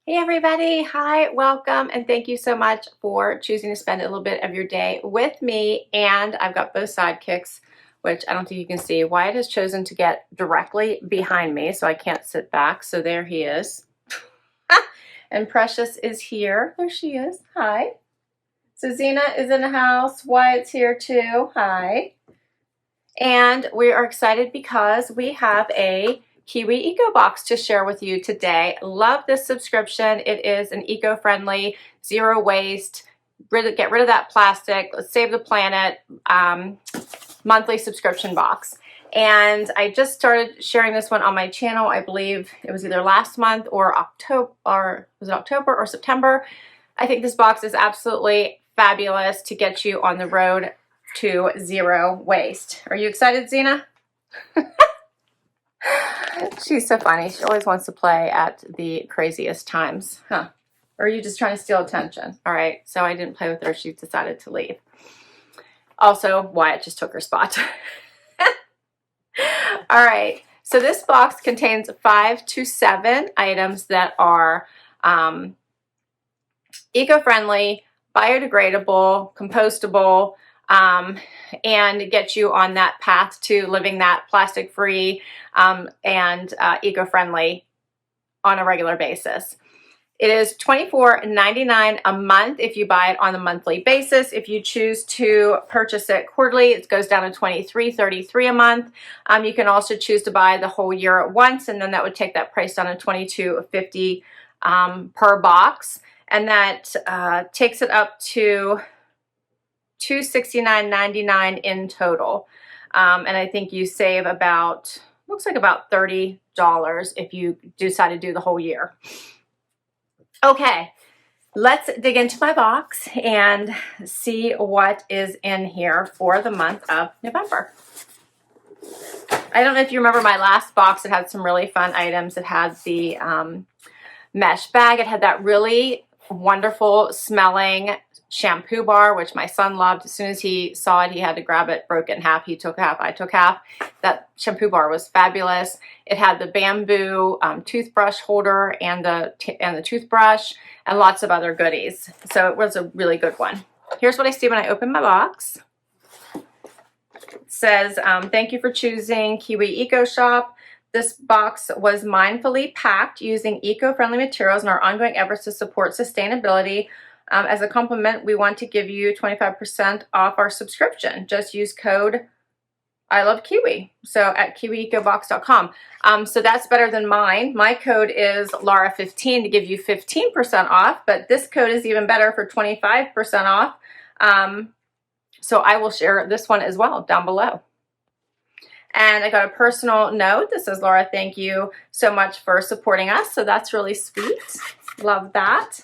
Hey everybody, hi, welcome, and thank you so much for choosing to spend a little bit of your day with me. And I've got both sidekicks, which I don't think you can see. Wyatt has chosen to get directly behind me, so I can't sit back. So there he is. And Precious is here. There she is. Hi. So Zena is in the house. Wyatt's here too. Hi. And we are excited because we have a Kiwi Eco Box to share with you today. Love this subscription. It is an eco-friendly, zero waste, get rid of that plastic, let's save the planet monthly subscription box. And I just started sharing this one on my channel. I believe it was either last month or October, or was it October or September? I think this box is absolutely fabulous to get you on the road to zero waste. Are you excited, Zena? She's so funny. She always wants to play at the craziest times. Huh? Or are you just trying to steal attention? All right, so I didn't play with her. She decided to leave. Also, Wyatt just took her spot. All right, so this box contains 5 to 7 items that are eco-friendly, biodegradable, compostable, and get you on that path to living that plastic-free and eco-friendly on a regular basis. It is $24.99 a month if you buy it on a monthly basis. If you choose to purchase it quarterly, it goes down to $23.33 a month. You can also choose to buy the whole year at once, and then that would take that price down to $22.50 per box, and that takes it up to $269.99 in total. And I think you save about, looks like about $30 if you decide to do the whole year. Okay, let's dig into my box and see what is in here for the month of November. I don't know if you remember my last box. It had some really fun items. It had the mesh bag. It had that really wonderful smelling shampoo bar, which my son loved. As soon as he saw it, he had to grab it, broke it in half. He took half, I took half. That shampoo bar was fabulous. It had the bamboo toothbrush holder and the toothbrush and lots of other goodies. So it was a really good one. Here's what I see when I open my box. It says, thank you for choosing Kiwi Eco Shop. This box was mindfully packed using eco-friendly materials in our ongoing efforts to support sustainability. As a compliment, we want to give you 25% off our subscription. Just use code I love Kiwi. So at kiwiecobox.com. So that's better than mine. My code is Laura15 to give you 15% off, but this code is even better for 25% off. So I will share this one as well down below. And I got a personal note that says, Laura, thank you so much for supporting us. So that's really sweet. Love that.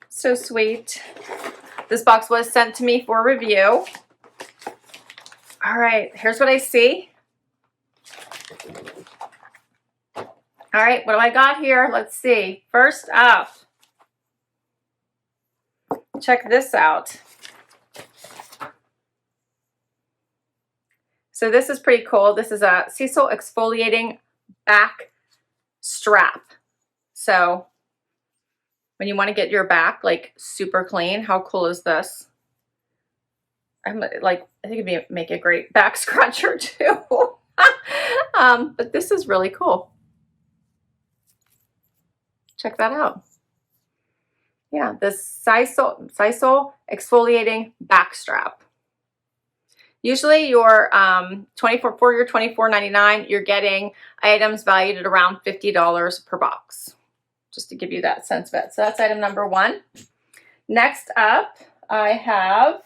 So sweet. This box was sent to me for review. All right, here's what I see. All right, what do I got here? Let's see. First up, check this out. So this is pretty cool. This is a Cecil exfoliating back strap. So when you want to get your back like super clean, how cool is this? I'm like, I think it'd make a great back scratcher too. But this is really cool. Check that out. Yeah, this Cecil exfoliating back strap. Usually your for your $24.99, you're getting items valued at around $50 per box, just to give you that sense of it. So that's item number 1. Next up, I have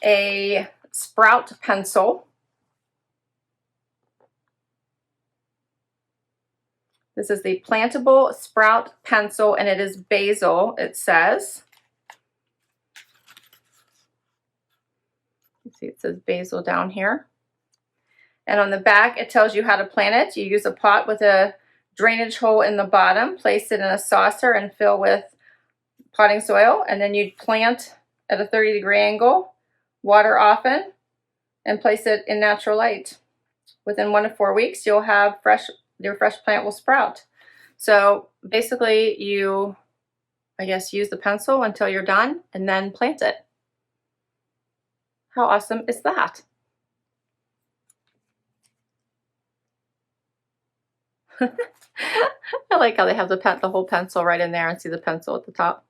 a Sprout pencil. This is the Plantable Sprout pencil, and it is basil, it says. See, it says basil down here. And on the back, it tells you how to plant it. You use a pot with a drainage hole in the bottom, place it in a saucer and fill with potting soil, and then you plant at a 30-degree angle, water often, and place it in natural light. Within 1 to 4 weeks, you'll have your fresh plant will sprout. So basically you, I guess, use the pencil until you're done and then plant it. How awesome is that? I like how they have the whole pencil right in there and see the pencil at the top.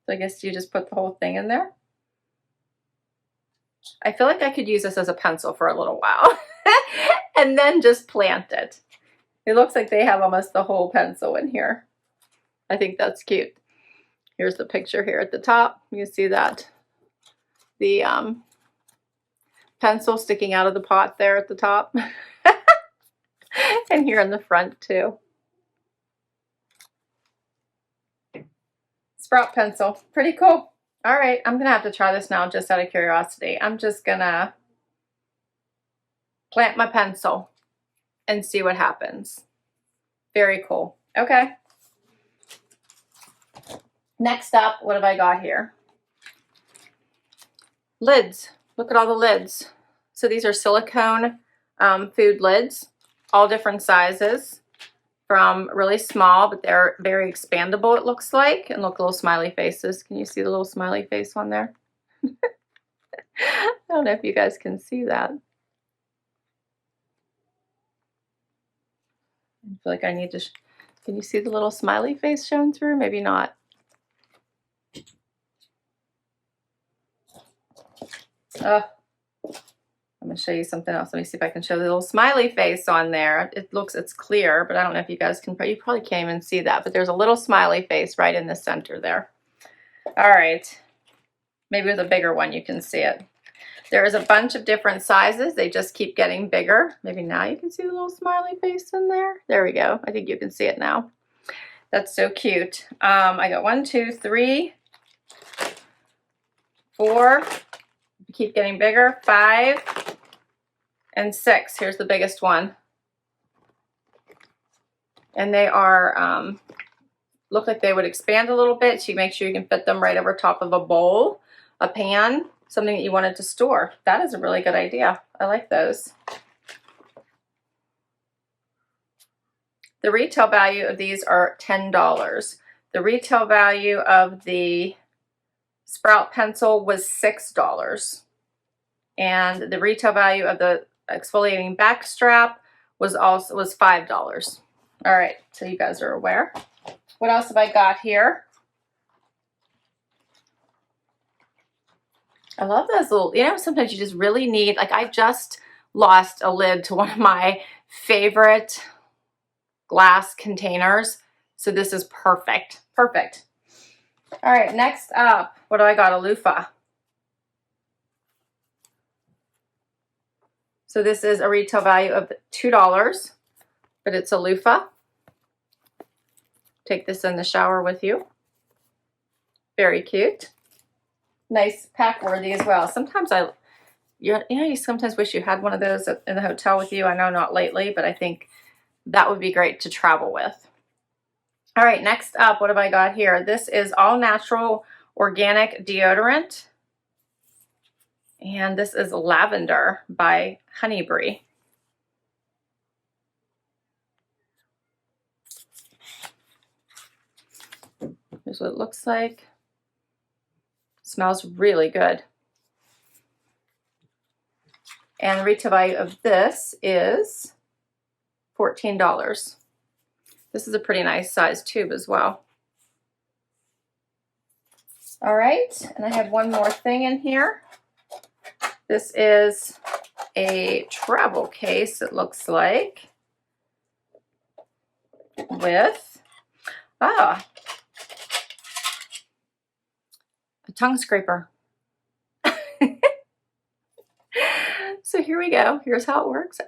So I guess you just put the whole thing in there. I feel like I could use this as a pencil for a little while and then just plant it. It looks like they have almost the whole pencil in here. I think that's cute. Here's the picture here at the top. You see that the pencil sticking out of the pot there at the top. And here in the front too. Sprout pencil, pretty cool. All right, I'm gonna have to try this now just out of curiosity. I'm just gonna plant my pencil and see what happens. Very cool. Okay. Next up, what have I got here? Lids. Look at all the lids. So these are silicone food lids, all different sizes, from really small, but they're very expandable, it looks like. And look, little smiley faces. Can you see the little smiley face on there? I don't know if you guys can see that. I feel like I need to, can you see the little smiley face showing through? Maybe not. I'm going to show you something else. Let me see if I can show the little smiley face on there. It's clear, but I don't know if you guys can, you probably can't even see that, but there's a little smiley face right in the center there. All right. Maybe with a bigger one you can see it. There's a bunch of different sizes. They just keep getting bigger. Maybe now you can see the little smiley face in there. There we go. I think you can see it now. That's so cute. I got 1, 2, 3, 4. Keep getting bigger. 5 and 6. Here's the biggest one. And they are, look like they would expand a little bit, so you make sure you can fit them right over top of a bowl, a pan, something that you wanted to store. That is a really good idea. I like those. The retail value of these are $10. The retail value of the Sprout pencil was $6. And the retail value of the exfoliating back strap was $5. All right, so you guys are aware. What else have I got here? I love those little, you know, sometimes you just really need, like I just lost a lid to one of my favorite glass containers. So this is perfect, perfect. All right, next up, what do I got? A loofah. So this is a retail value of $2, but it's a loofah. Take this in the shower with you. Very cute. Nice pack worthy as well. Sometimes you sometimes wish you had one of those in the hotel with you. I know not lately, but I think that would be great to travel with. All right, next up, what have I got here? This is all natural organic deodorant. And this is Lavender by Honeybee. Here's what it looks like. Smells really good. And the retail value of this is $14. This is a pretty nice size tube as well. All right, and I have one more thing in here. This is a travel case, it looks like, with, a tongue scraper. So here we go. Here's how it works.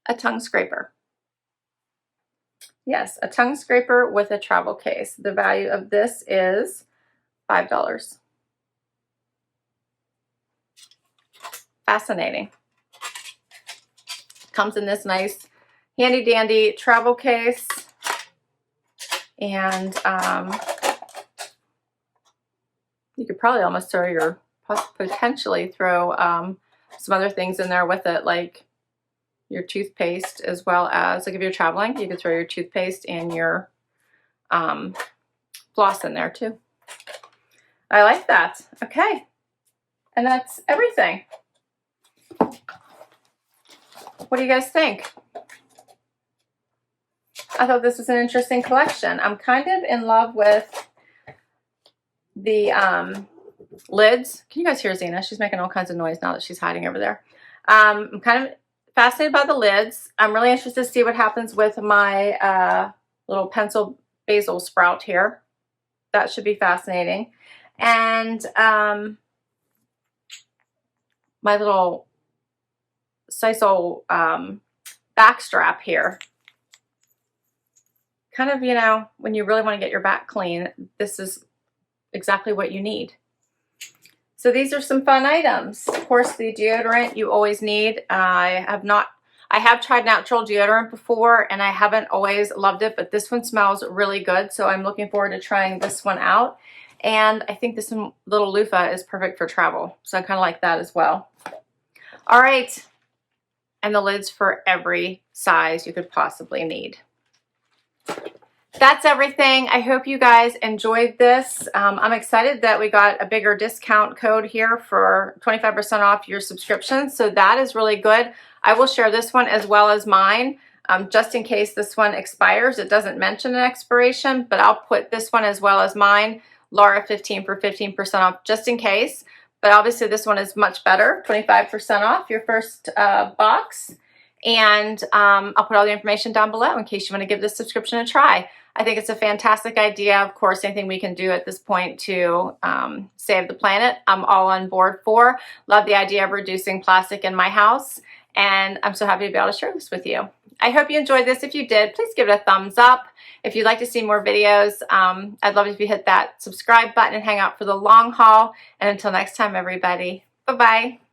A tongue scraper. Yes, a tongue scraper with a travel case. The value of this is $5. Fascinating. Comes in this nice handy dandy travel case. And you could probably almost potentially throw some other things in there with it, like your toothpaste, as well as, like if you're traveling, you could throw your toothpaste and your floss in there too. I like that. Okay. And that's everything. What do you guys think? I thought this was an interesting collection. I'm kind of in love with the lids. Can you guys hear Xena? She's making all kinds of noise now that she's hiding over there. I'm kind of fascinated by the lids. I'm really interested to see what happens with my little pencil basil sprout here. That should be fascinating. And my little sisal back strap here. Kind of, you know, when you really want to get your back clean, this is exactly what you need. So these are some fun items. Of course, the deodorant you always need. I have tried natural deodorant before and I haven't always loved it, but this one smells really good. So I'm looking forward to trying this one out. And I think this little loofah is perfect for travel. So I kind of like that as well. All right. And the lids for every size you could possibly need. That's everything. I hope you guys enjoyed this. I'm excited that we got a bigger discount code here for 25% off your subscription. So that is really good. I will share this one as well as mine, just in case this one expires. It doesn't mention an expiration, but I'll put this one as well as mine, Laura 15 for 15% off, just in case. But obviously this one is much better, 25% off your first box. And I'll put all the information down below in case you want to give this subscription a try. I think it's a fantastic idea. Of course, anything we can do at this point to save the planet, I'm all on board for. Love the idea of reducing plastic in my house. And I'm so happy to be able to share this with you. I hope you enjoyed this. If you did, please give it a thumbs up. If you'd like to see more videos, I'd love it if you hit that subscribe button and hang out for the long haul. And until next time, everybody, bye-bye.